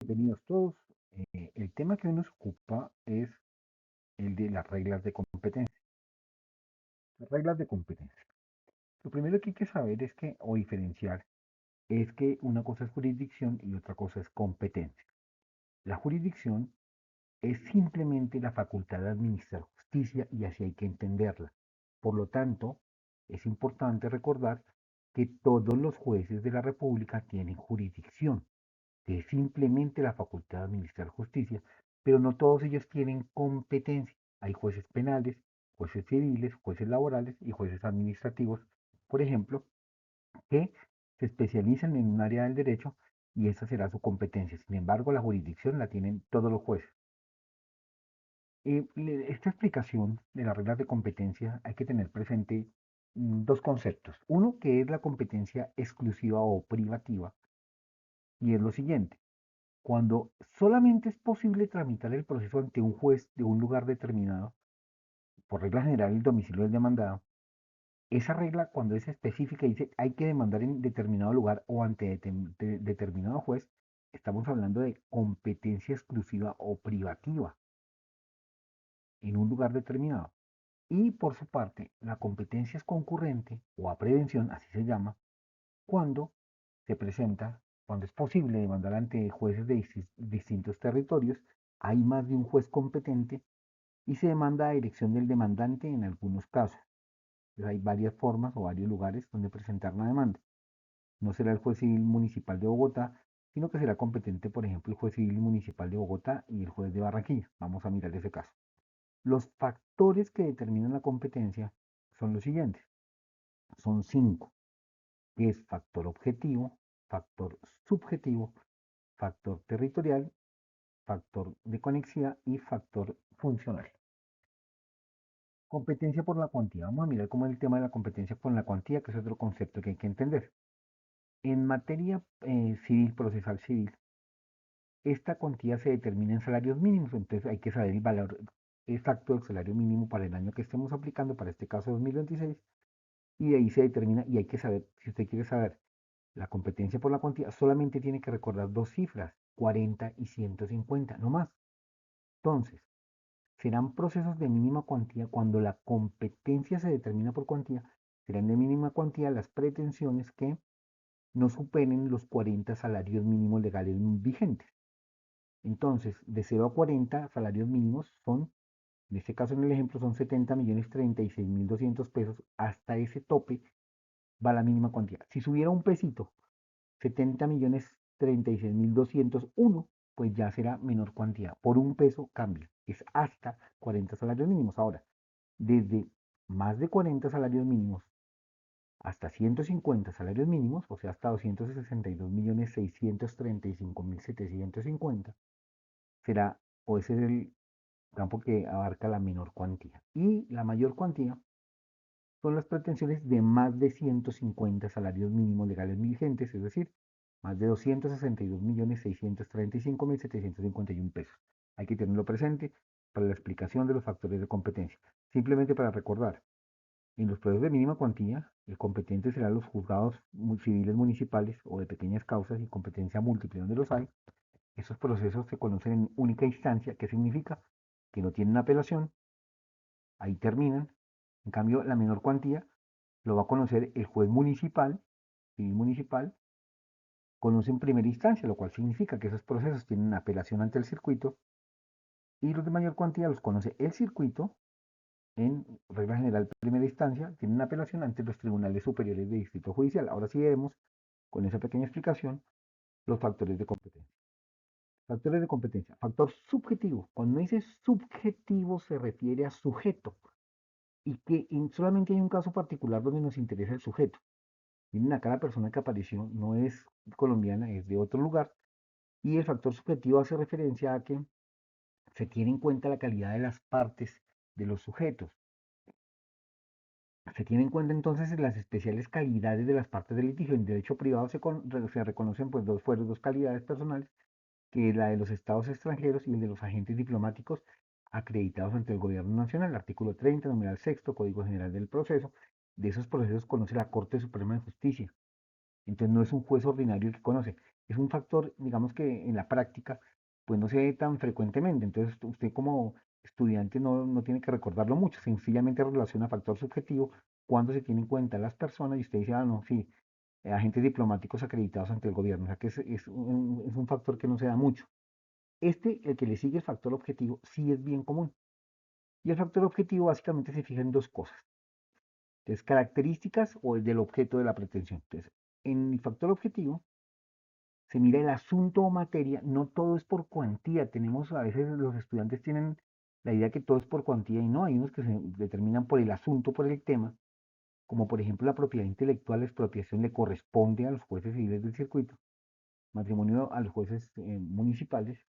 Bienvenidos todos. El tema que hoy nos ocupa es el de las reglas de competencia. Las reglas de competencia. Lo primero que hay que saber es que, o diferenciar, es que una cosa es jurisdicción y otra cosa es competencia. La jurisdicción es simplemente la facultad de administrar justicia y así hay que entenderla. Por lo tanto, es importante recordar que todos los jueces de la República tienen jurisdicción, que es simplemente la facultad de administrar justicia, pero no todos ellos tienen competencia. Hay jueces penales, jueces civiles, jueces laborales y jueces administrativos, por ejemplo, que se especializan en un área del derecho y esa será su competencia. Sin embargo, la jurisdicción la tienen todos los jueces. Esta explicación de las reglas de competencia hay que tener presente dos conceptos. Uno, que es la competencia exclusiva o privativa, y es lo siguiente. Cuando solamente es posible tramitar el proceso ante un juez de un lugar determinado, por regla general el domicilio del demandado, esa regla cuando es específica y dice hay que demandar en determinado lugar o ante determinado juez, estamos hablando de competencia exclusiva o privativa en un lugar determinado. Y por su parte, la competencia es concurrente o a prevención, así se llama, cuando se presenta, cuando es posible demandar ante jueces de distintos territorios, hay más de un juez competente y se demanda a elección del demandante en algunos casos. Entonces, hay varias formas o varios lugares donde presentar una demanda. No será el juez civil municipal de Bogotá, sino que será competente, por ejemplo, el juez civil municipal de Bogotá y el juez de Barranquilla. Vamos a mirar ese caso. Los factores que determinan la competencia son los siguientes. Son 5, que es factor objetivo, factor subjetivo, factor territorial, factor de conexidad y factor funcional. Competencia por la cuantía. Vamos a mirar cómo es el tema de la competencia con la cuantía, que es otro concepto que hay que entender. En materia civil, procesal civil, esta cuantía se determina en salarios mínimos, entonces hay que saber el valor exacto del salario mínimo para el año que estemos aplicando, para este caso 2026, y de ahí se determina, y hay que saber, si usted quiere saber la competencia por la cuantía, solamente tiene que recordar dos cifras, 40 y 150, no más. Entonces, serán procesos de mínima cuantía cuando la competencia se determina por cuantía, serán de mínima cuantía las pretensiones que no superen los 40 salarios mínimos legales vigentes. Entonces, de 0 a 40 salarios mínimos son, en este caso en el ejemplo, son 70.036.200 pesos. Hasta ese tope va la mínima cuantía. Si subiera un pesito, 70.036.201, pues ya será menor cuantía. Por un peso cambia. Es hasta 40 salarios mínimos. Ahora, desde más de 40 salarios mínimos hasta 150 salarios mínimos, o sea, hasta 262.635.750, será, o ese es el campo que abarca la menor cuantía. Y la mayor cuantía son las pretensiones de más de 150 salarios mínimos legales vigentes, es decir, más de 262.635.751 pesos. Hay que tenerlo presente para la explicación de los factores de competencia. Simplemente para recordar, en los procesos de mínima cuantía, el competente serán los juzgados civiles municipales o de pequeñas causas y competencia múltiple donde los hay. Esos procesos se conocen en única instancia, que significa que no tienen apelación, ahí terminan. En cambio, la menor cuantía lo va a conocer el juez municipal, civil municipal, conoce en primera instancia, lo cual significa que esos procesos tienen apelación ante el circuito, y los de mayor cuantía los conoce el circuito, en regla general primera instancia, tienen apelación ante los tribunales superiores de distrito judicial. Ahora sí vemos, con esa pequeña explicación, los factores de competencia. Factores de competencia. Factor subjetivo. Cuando dice subjetivo se refiere a sujeto y que solamente hay un caso particular donde nos interesa el sujeto. Miren acá la persona que apareció no es colombiana, es de otro lugar. Y el factor subjetivo hace referencia a que se tiene en cuenta la calidad de las partes de los sujetos. Se tiene en cuenta entonces las especiales calidades de las partes del litigio. En derecho privado se reconocen pues dos calidades personales, que es la de los estados extranjeros y el de los agentes diplomáticos acreditados ante el gobierno nacional. Artículo 30, numeral sexto, Código General del Proceso. De esos procesos conoce la Corte Suprema de Justicia. Entonces no es un juez ordinario el que conoce. Es un factor, digamos que en la práctica, pues no se ve tan frecuentemente. Entonces, usted como estudiante no tiene que recordarlo mucho, sencillamente relaciona factor subjetivo cuando se tiene en cuenta las personas y usted dice, ah, no, sí, agentes diplomáticos acreditados ante el gobierno. O sea que es un factor que no se da mucho. El que le sigue el factor objetivo, sí es bien común. Y el factor objetivo básicamente se fija en dos cosas. Entonces, características o el del objeto de la pretensión. Entonces, en el factor objetivo se mira el asunto o materia, no todo es por cuantía. Tenemos, a veces los estudiantes tienen la idea que todo es por cuantía y no, hay unos que se determinan por el asunto, por el tema, como por ejemplo la propiedad intelectual, la expropiación le corresponde a los jueces civiles del circuito, matrimonio a los jueces municipales,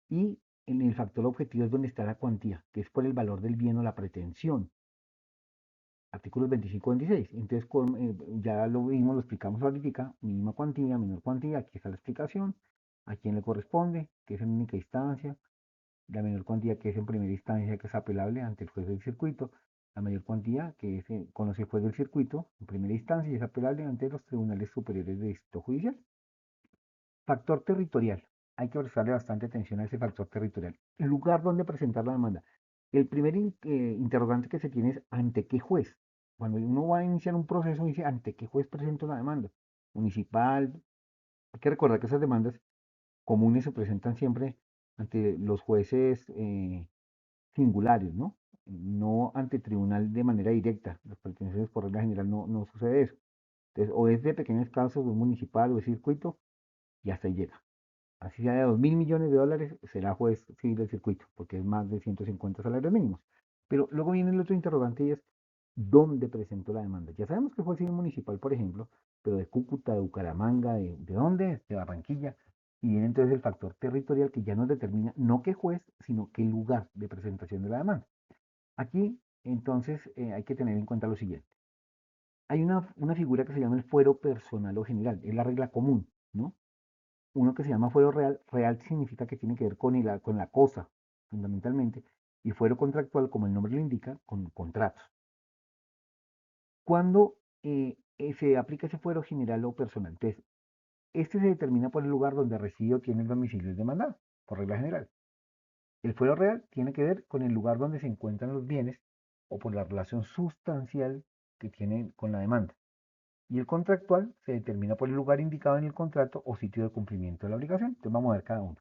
y en el factor objetivo es donde está la cuantía, que es por el valor del bien o la pretensión. Artículos 25-26. Entonces, ya lo vimos, lo explicamos ahorita, mínima cuantía, menor cuantía, aquí está la explicación, a quién le corresponde, que es en única instancia, la menor cuantía que es en primera instancia, que es apelable ante el juez del circuito, la mayor cuantía que es conoce el juez del circuito en primera instancia y es apelable ante los tribunales superiores de distrito judicial. Factor territorial. Hay que prestarle bastante atención a ese factor territorial. El lugar donde presentar la demanda. El primer interrogante que se tiene es ante qué juez. Cuando uno va a iniciar un proceso, dice ante qué juez presento la demanda. Municipal. Hay que recordar que esas demandas comunes se presentan siempre ante los jueces singulares, ¿no? No ante tribunal de manera directa. Las pretensiones por regla general no sucede eso. Entonces, o es de pequeños casos, o es municipal, o es circuito, y hasta ahí llega. Así sea de 2.000 millones de dólares, será juez civil del circuito, porque es más de 150 salarios mínimos. Pero luego viene el otro interrogante y es, ¿dónde presentó la demanda? Ya sabemos que fue civil municipal, por ejemplo, pero de Cúcuta, de Bucaramanga, ¿de dónde? De Barranquilla. Y viene entonces el factor territorial que ya nos determina no qué juez, sino qué lugar de presentación de la demanda. Aquí, entonces, hay que tener en cuenta lo siguiente. Hay una figura que se llama el fuero personal o general, es la regla común, ¿no? Uno que se llama fuero real. Real significa que tiene que ver con la cosa, fundamentalmente, y fuero contractual, como el nombre lo indica, con contratos. Cuando se aplica ese fuero general o personal, entonces, este se determina por el lugar donde reside o tiene el domicilio del demandado, por regla general. El fuero real tiene que ver con el lugar donde se encuentran los bienes o por la relación sustancial que tienen con la demanda. Y el contractual se determina por el lugar indicado en el contrato o sitio de cumplimiento de la obligación. Entonces vamos a ver cada uno.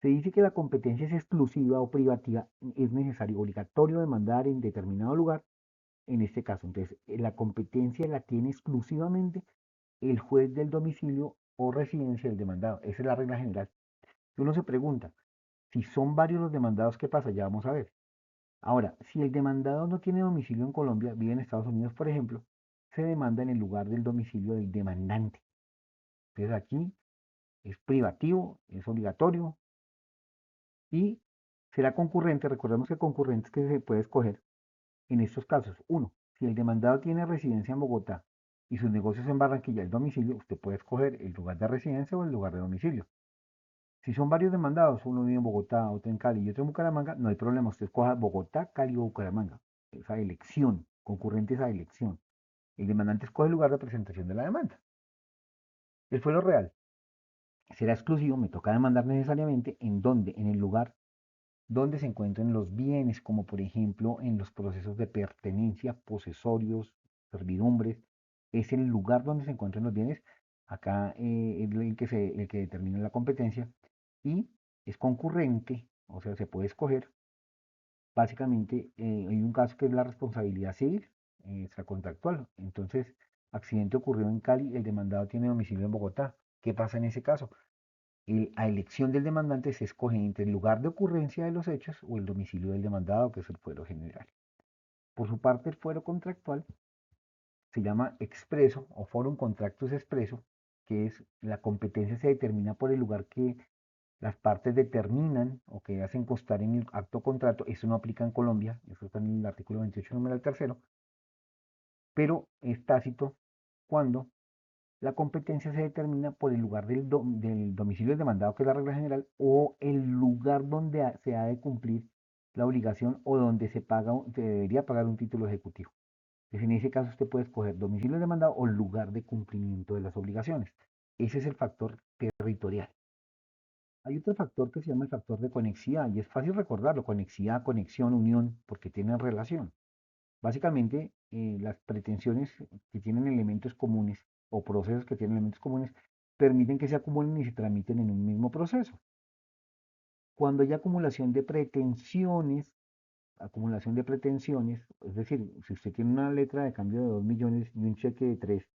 Se dice que la competencia es exclusiva o privativa, es necesario, obligatorio demandar en determinado lugar, en este caso. Entonces, la competencia la tiene exclusivamente el juez del domicilio o residencia del demandado. Esa es la regla general. Si uno se pregunta, si son varios los demandados, ¿qué pasa? Ya vamos a ver. Ahora, si el demandado no tiene domicilio en Colombia, vive en Estados Unidos, por ejemplo, se demanda en el lugar del domicilio del demandante. Entonces aquí es privativo, es obligatorio, y será concurrente. Recordemos que concurrentes que se puede escoger en estos casos. Uno, si el demandado tiene residencia en Bogotá y sus negocios en Barranquilla, el domicilio, usted puede escoger el lugar de residencia o el lugar de domicilio. Si son varios demandados, uno vive en Bogotá, otro en Cali y otro en Bucaramanga, no hay problema, usted escoja Bogotá, Cali o Bucaramanga. Esa elección, concurrente esa elección. El demandante escoge el lugar de presentación de la demanda. El fuero real será exclusivo, me toca demandar necesariamente en donde, en el lugar donde se encuentran los bienes, como por ejemplo en los procesos de pertenencia, posesorios, servidumbres, es el lugar donde se encuentran los bienes, acá es el que determina la competencia, y es concurrente, o sea, se puede escoger, básicamente hay un caso que es la responsabilidad civil extracontractual, entonces, accidente ocurrió en Cali, el demandado tiene domicilio en Bogotá, ¿qué pasa en ese caso? A elección del demandante se escoge entre el lugar de ocurrencia de los hechos o el domicilio del demandado, que es el fuero general. Por su parte, el fuero contractual se llama expreso o forum contractus expreso, que es la competencia se determina por el lugar que las partes determinan o que hacen constar en el acto contrato. Eso no aplica en Colombia, eso está en el artículo 28, número tercero, pero es tácito cuando la competencia se determina por el lugar del domicilio del demandado, que es la regla general, o el lugar donde se ha de cumplir la obligación o donde se debería pagar un título ejecutivo. Entonces, en ese caso usted puede escoger domicilio del demandado o lugar de cumplimiento de las obligaciones. Ese es el factor territorial. Hay otro factor que se llama el factor de conexidad y es fácil recordarlo, conexidad, conexión, unión, porque tienen relación. Básicamente, las pretensiones que tienen elementos comunes o procesos que tienen elementos comunes permiten que se acumulen y se tramiten en un mismo proceso. Cuando hay acumulación de pretensiones, es decir, si usted tiene una letra de cambio de 2 millones y un cheque de 3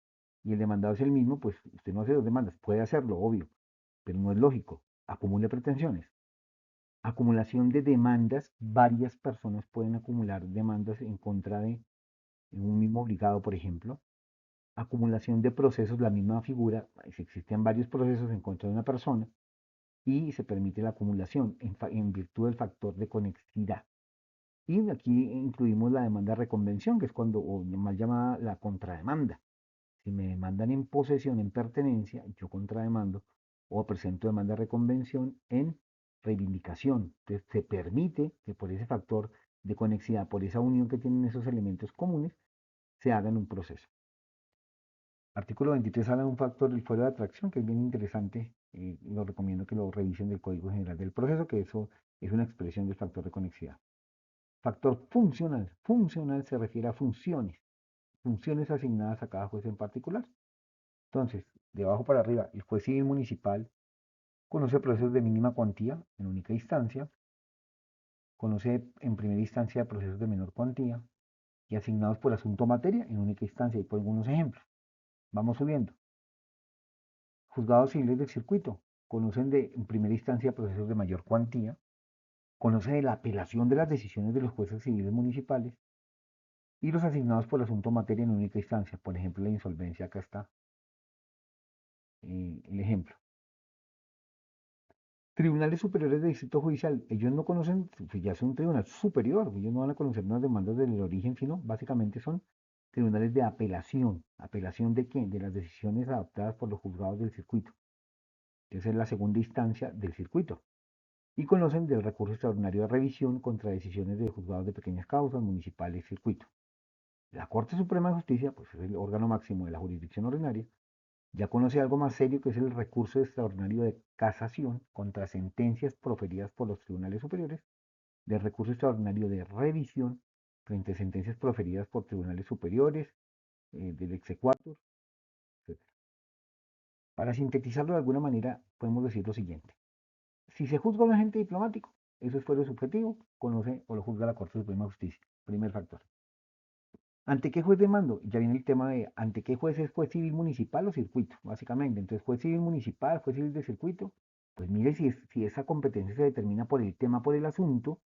y el demandado es el mismo, pues usted no hace dos demandas, puede hacerlo, obvio, pero no es lógico, acumule pretensiones. Acumulación de demandas, varias personas pueden acumular demandas en contra de un mismo obligado, por ejemplo. Acumulación de procesos, la misma figura, si existen varios procesos en contra de una persona y se permite la acumulación en virtud del factor de conexidad. Y aquí incluimos la demanda de reconvención, que es cuando, o más llamada la contrademanda. Si me demandan en posesión, en pertenencia, yo contrademando o presento demanda de reconvención en reivindicación. Entonces se permite que por ese factor de conexidad, por esa unión que tienen esos elementos comunes, se haga en un proceso. Artículo 23 habla de un factor, el fuero de atracción, que es bien interesante. Lo recomiendo que lo revisen del Código General del Proceso, que eso es una expresión del factor de conexidad. Factor funcional. Funcional se refiere a funciones asignadas a cada juez en particular. Entonces, de abajo para arriba, el juez civil municipal conoce procesos de mínima cuantía en única instancia, conoce en primera instancia procesos de menor cuantía y asignados por asunto materia en única instancia. Y pongo algunos ejemplos. Vamos subiendo. Juzgados civiles del circuito conocen en primera instancia procesos de mayor cuantía, conoce de la apelación de las decisiones de los jueces civiles municipales y los asignados por asunto materia en única instancia. Por ejemplo, la insolvencia, acá está el ejemplo. Tribunales superiores de distrito judicial, ellos no conocen, si ya es un tribunal superior, ellos no van a conocer unas demandas del origen, sino básicamente son tribunales de apelación. ¿Apelación de qué? De las decisiones adoptadas por los juzgados del circuito. Esa es la segunda instancia del circuito. Y conocen del recurso extraordinario de revisión contra decisiones de juzgados de pequeñas causas, municipales, circuito. La Corte Suprema de Justicia, pues es el órgano máximo de la jurisdicción ordinaria, ya conoce algo más serio que es el recurso extraordinario de casación contra sentencias proferidas por los tribunales superiores, del recurso extraordinario de revisión frente a sentencias proferidas por tribunales superiores, del exequatur, etc. Para sintetizarlo de alguna manera, podemos decir lo siguiente. Si se juzga a un agente diplomático, eso es fuero subjetivo, conoce o lo juzga la Corte Suprema de Justicia. Primer factor. ¿Ante qué juez demando? Ya viene el tema de ante qué juez es juez civil municipal o circuito, básicamente. Entonces, juez civil municipal, juez civil de circuito, pues mire si esa competencia se determina por el tema, por el asunto,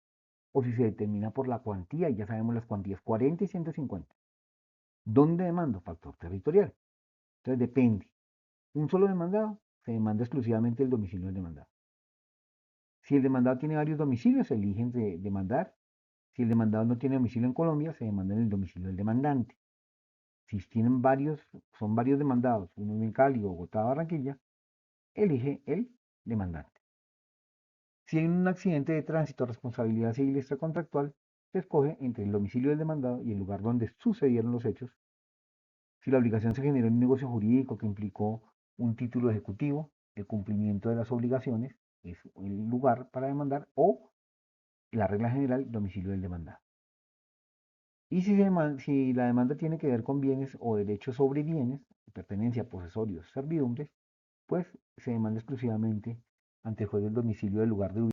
o si se determina por la cuantía, y ya sabemos las cuantías 40 y 150. ¿Dónde demando? Factor territorial. Entonces, depende. Un solo demandado, se demanda exclusivamente el domicilio del demandado. Si el demandado tiene varios domicilios, se eligen de demandar. Si el demandado no tiene domicilio en Colombia, se demanda en el domicilio del demandante. Si tienen son varios demandados, uno en Cali, Bogotá, Barranquilla, elige el demandante. Si hay un accidente de tránsito, responsabilidad civil extracontractual, se escoge entre el domicilio del demandado y el lugar donde sucedieron los hechos. Si la obligación se generó en un negocio jurídico que implicó un título ejecutivo, el cumplimiento de las obligaciones es el lugar para demandar o la regla general, domicilio del demandado. Y si la demanda tiene que ver con bienes o derechos sobre bienes, pertenencia, posesorios, servidumbres, pues se demanda exclusivamente ante el juez del domicilio del lugar de ubicación